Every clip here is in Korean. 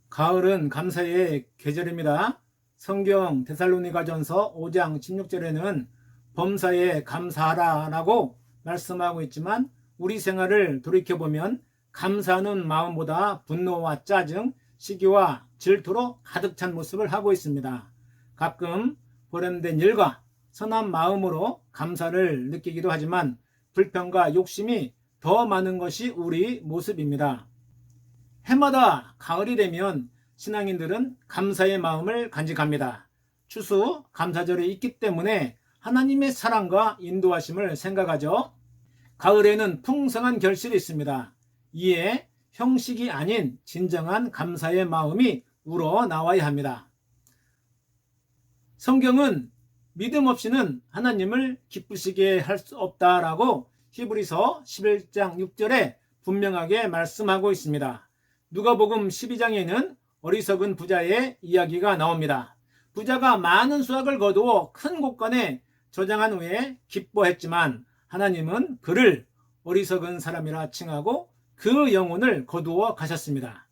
가을은 감사의 계절입니다. 성경 데살로니가전서 5장 16절에는 범사에 감사하라라고 말씀하고 있지만 우리 생활을 돌이켜보면 감사하는 마음보다 분노와 짜증, 시기와 질투로 가득 찬 모습을 하고 있습니다. 가끔 보람된 일과 선한 마음으로 감사를 느끼기도 하지만 불평과 욕심이 더 많은 것이 우리 모습입니다. 해마다 가을이 되면 신앙인들은 감사의 마음을 간직합니다. 추수 감사절이 있기 때문에 하나님의 사랑과 인도하심을 생각하죠. 가을에는 풍성한 결실이 있습니다. 이에 형식이 아닌 진정한 감사의 마음이 우러나와야 합니다. 성경은 믿음 없이는 하나님을 기쁘시게 할 수 없다라고 히브리서 11장 6절에 분명하게 말씀하고 있습니다. 누가복음 12장에는 어리석은 부자의 이야기가 나옵니다. 부자가 많은 수확을 거두어 큰 곳간에 저장한 후에 기뻐했지만 하나님은 그를 어리석은 사람이라 칭하고 그 영혼을 거두어 가셨습니다.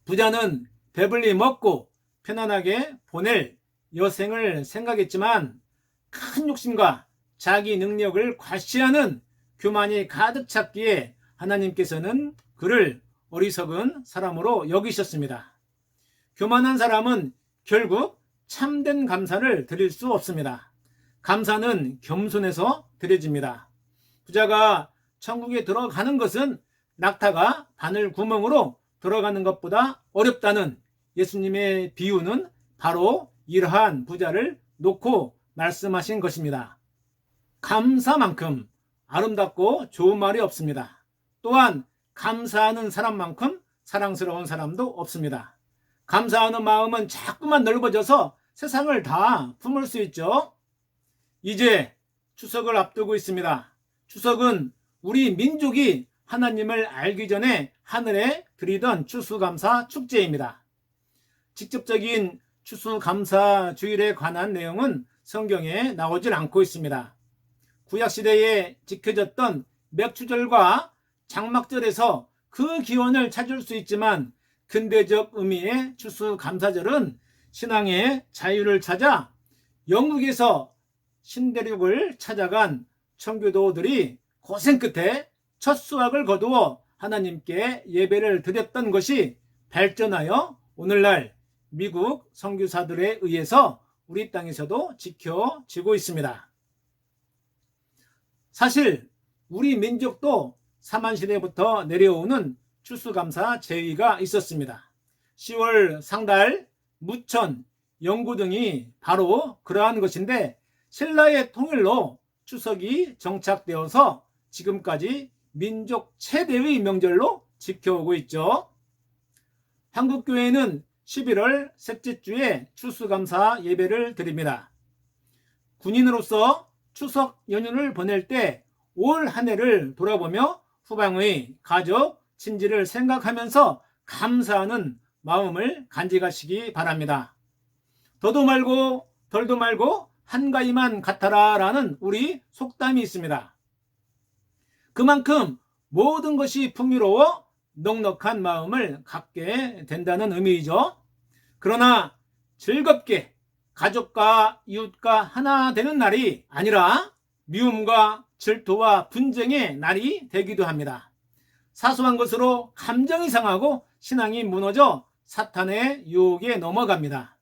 부자는 배불리 먹고 편안하게 보낼 여생을 생각했지만 큰 욕심과 자기 능력을 과시하는 교만이 가득 찼기에 하나님께서는 그를 어리석은 사람으로 여기셨습니다. 교만한 사람은 결국 참된 감사를 드릴 수 없습니다. 감사는 겸손해서 드려집니다. 부자가 천국에 들어가는 것은 낙타가 바늘 구멍으로 들어가는 것보다 어렵다는 예수님의 비유는 바로 이러한 부자를 놓고 말씀하신 것입니다. 감사만큼 아름답고 좋은 말이 없습니다. 또한 감사하는 사람만큼 사랑스러운 사람도 없습니다. 감사하는 마음은 자꾸만 넓어져서 세상을 다 품을 수 있죠. 이제 추석을 앞두고 있습니다. 추석은 우리 민족이 하나님을 알기 전에 하늘에 드리던 추수감사 축제입니다. 직접적인 추수감사 주일에 관한 내용은 성경에 나오질 않고 있습니다. 구약시대에 지켜졌던 맥추절과 장막절에서 그 기원을 찾을 수 있지만 근대적 의미의 추수감사절은 신앙의 자유를 찾아 영국에서 신대륙을 찾아간 청교도들이 고생 끝에 첫 수확을 거두어 하나님께 예배를 드렸던 것이 발전하여 오늘날 미국 선교사들에 의해서 우리 땅에서도 지켜지고 있습니다. 사실 우리 민족도 사만시대부터 내려오는 추수감사 제의가 있었습니다. 10월 상달, 무천, 영구 등이 바로 그러한 것인데 신라의 통일로 추석이 정착되어서 지금까지 민족 최대의 명절로 지켜오고 있죠. 한국교회는 11월 셋째 주에 추수감사 예배를 드립니다. 군인으로서 추석 연휴를 보낼 때 올 한 해를 돌아보며 후방의 가족, 친지를 생각하면서 감사하는 마음을 간직하시기 바랍니다. 더도 말고 덜도 말고 한가위만 같아라 라는 우리 속담이 있습니다. 그만큼 모든 것이 풍요로워 넉넉한 마음을 갖게 된다는 의미이죠. 그러나 즐겁게 가족과 이웃과 하나 되는 날이 아니라 미움과 질투와 분쟁의 날이 되기도 합니다. 사소한 것으로 감정이 상하고 신앙이 무너져 사탄의 유혹에 넘어갑니다.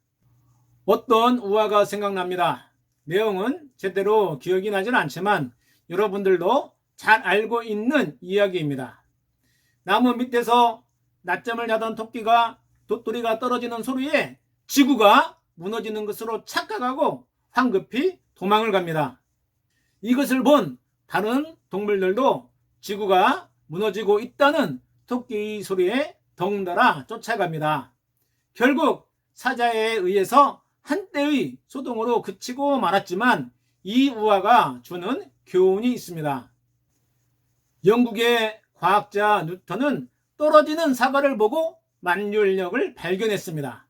어떤 우화가 생각납니다. 내용은 제대로 기억이 나질 않지만 여러분들도 잘 알고 있는 이야기입니다. 나무 밑에서 낮잠을 자던 토끼가 돛돌이가 떨어지는 소리에 지구가 무너지는 것으로 착각하고 황급히 도망을 갑니다. 이것을 본 다른 동물들도 지구가 무너지고 있다는 토끼의 소리에 덩달아 쫓아갑니다. 결국 사자에 의해서 한때의 소동으로 그치고 말았지만 이 우화가 주는 교훈이 있습니다. 영국의 과학자 뉴턴은 떨어지는 사과를 보고 만유인력을 발견했습니다.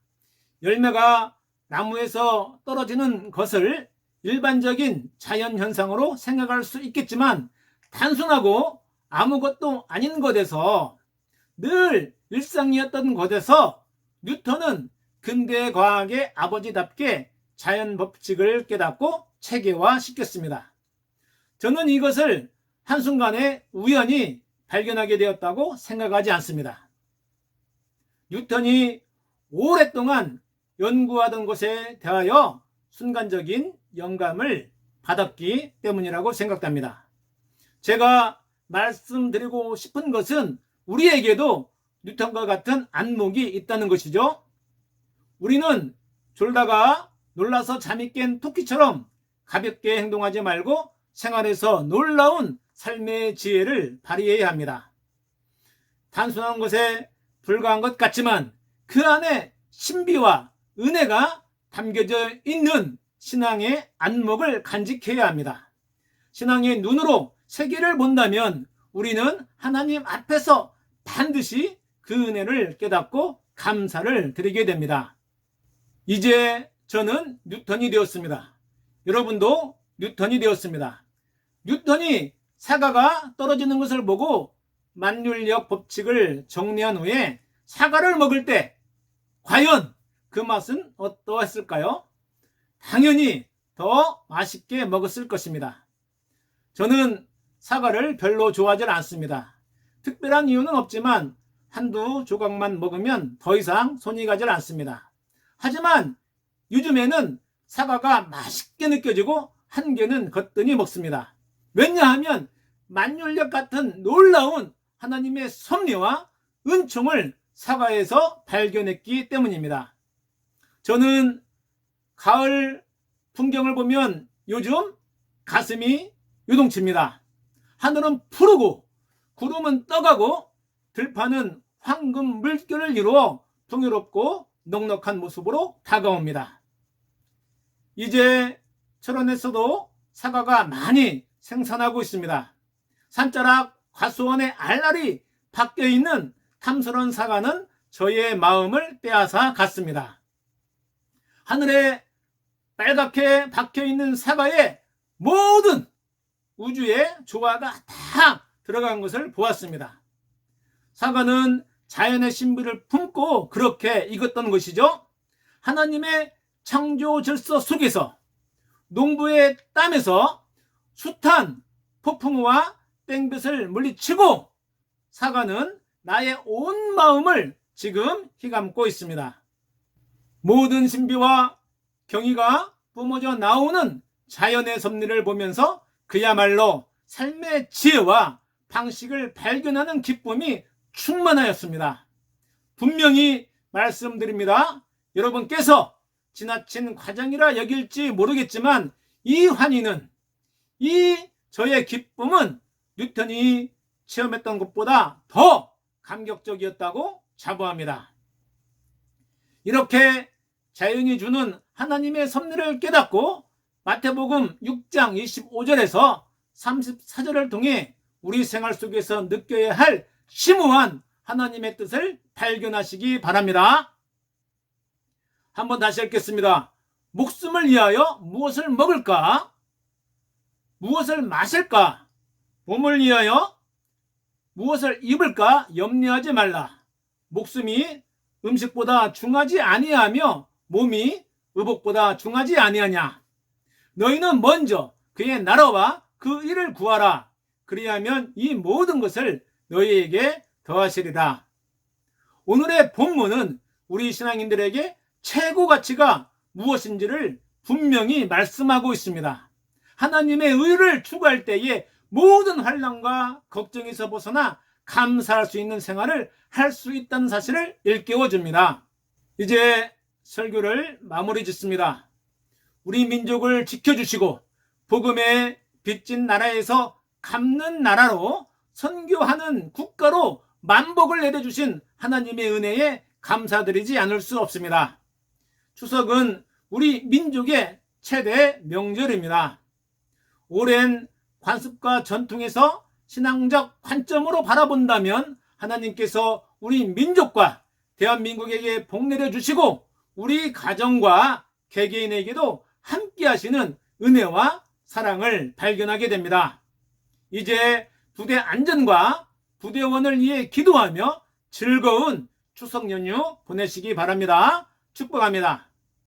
열매가 나무에서 떨어지는 것을 일반적인 자연현상으로 생각할 수 있겠지만 단순하고 아무것도 아닌 것에서, 늘 일상이었던 것에서 뉴턴은 근대 과학의 아버지답게 자연 법칙을 깨닫고 체계화시켰습니다. 저는 이것을 한순간에 우연히 발견하게 되었다고 생각하지 않습니다. 뉴턴이 오랫동안 연구하던 것에 대하여 순간적인 영감을 받았기 때문이라고 생각됩니다. 제가 말씀드리고 싶은 것은 우리에게도 뉴턴과 같은 안목이 있다는 것이죠. 우리는 졸다가 놀라서 잠이 깬 토끼처럼 가볍게 행동하지 말고 생활에서 놀라운 삶의 지혜를 발휘해야 합니다. 단순한 것에 불과한 것 같지만 그 안에 신비와 은혜가 담겨져 있는 신앙의 안목을 간직해야 합니다. 신앙의 눈으로 세계를 본다면 우리는 하나님 앞에서 반드시 그 은혜를 깨닫고 감사를 드리게 됩니다. 이제 저는 뉴턴이 되었습니다. 여러분도 뉴턴이 되었습니다. 뉴턴이 사과가 떨어지는 것을 보고 만율력 법칙을 정리한 후에 사과를 먹을 때 과연 그 맛은 어떠했을까요? 당연히 더 맛있게 먹었을 것입니다. 저는 사과를 별로 좋아하지 않습니다. 특별한 이유는 없지만 한두 조각만 먹으면 더 이상 손이 가지 않습니다. 하지만 요즘에는 사과가 맛있게 느껴지고 한 개는 거뜬히 먹습니다. 왜냐하면 만율력 같은 놀라운 하나님의 섭리와 은총을 사과에서 발견했기 때문입니다. 저는 가을 풍경을 보면 요즘 가슴이 요동칩니다. 하늘은 푸르고 구름은 떠가고 들판은 황금 물결을 이루어 풍요롭고 넉넉한 모습으로 다가옵니다. 이제 철원에서도 사과가 많이 생산하고 있습니다. 산자락 과수원의 알알이 박혀있는 탐스러운 사과는 저의 마음을 빼앗아 갔습니다. 하늘에 빨갛게 박혀있는 사과에 모든 우주의 조화가 다 들어간 것을 보았습니다. 사과는 자연의 신비를 품고 그렇게 익었던 것이죠. 하나님의 창조 질서 속에서 농부의 땀에서 숱한 폭풍우와 땡볕을 물리치고 사과는 나의 온 마음을 지금 휘감고 있습니다. 모든 신비와 경의가 뿜어져 나오는 자연의 섭리를 보면서 그야말로 삶의 지혜와 방식을 발견하는 기쁨이 충만하였습니다. 분명히 말씀드립니다. 여러분께서 지나친 과정이라 여길지 모르겠지만 이 환희는, 이 저의 기쁨은 뉴턴이 체험했던 것보다 더 감격적이었다고 자부합니다. 이렇게 자연이 주는 하나님의 섭리를 깨닫고 마태복음 6장 25절에서 34절을 통해 우리 생활 속에서 느껴야 할 심오한 하나님의 뜻을 발견하시기 바랍니다. 한번 다시 읽겠습니다. 목숨을 위하여 무엇을 먹을까? 무엇을 마실까? 몸을 위하여 무엇을 입을까? 염려하지 말라. 목숨이 음식보다 중하지 아니하며 몸이 의복보다 중하지 아니하냐. 너희는 먼저 그의 나라와 그 일을 구하라. 그리하면 이 모든 것을 너희에게 더하시리라. 오늘의 본문은 우리 신앙인들에게 최고 가치가 무엇인지를 분명히 말씀하고 있습니다. 하나님의 의를 추구할 때에 모든 환난과 걱정에서 벗어나 감사할 수 있는 생활을 할 수 있다는 사실을 일깨워 줍니다. 이제 설교를 마무리 짓습니다. 우리 민족을 지켜주시고 복음의 빚진 나라에서 갚는 나라로 선교하는 국가로 만복을 내려주신 하나님의 은혜에 감사드리지 않을 수 없습니다. 추석은 우리 민족의 최대 명절입니다. 오랜 관습과 전통에서 신앙적 관점으로 바라본다면 하나님께서 우리 민족과 대한민국에게 복 내려주시고 우리 가정과 개개인에게도 함께 하시는 은혜와 사랑을 발견하게 됩니다. 이제 부대 안전과 부대원을 위해 기도하며 즐거운 추석 연휴 보내시기 바랍니다. 축복합니다.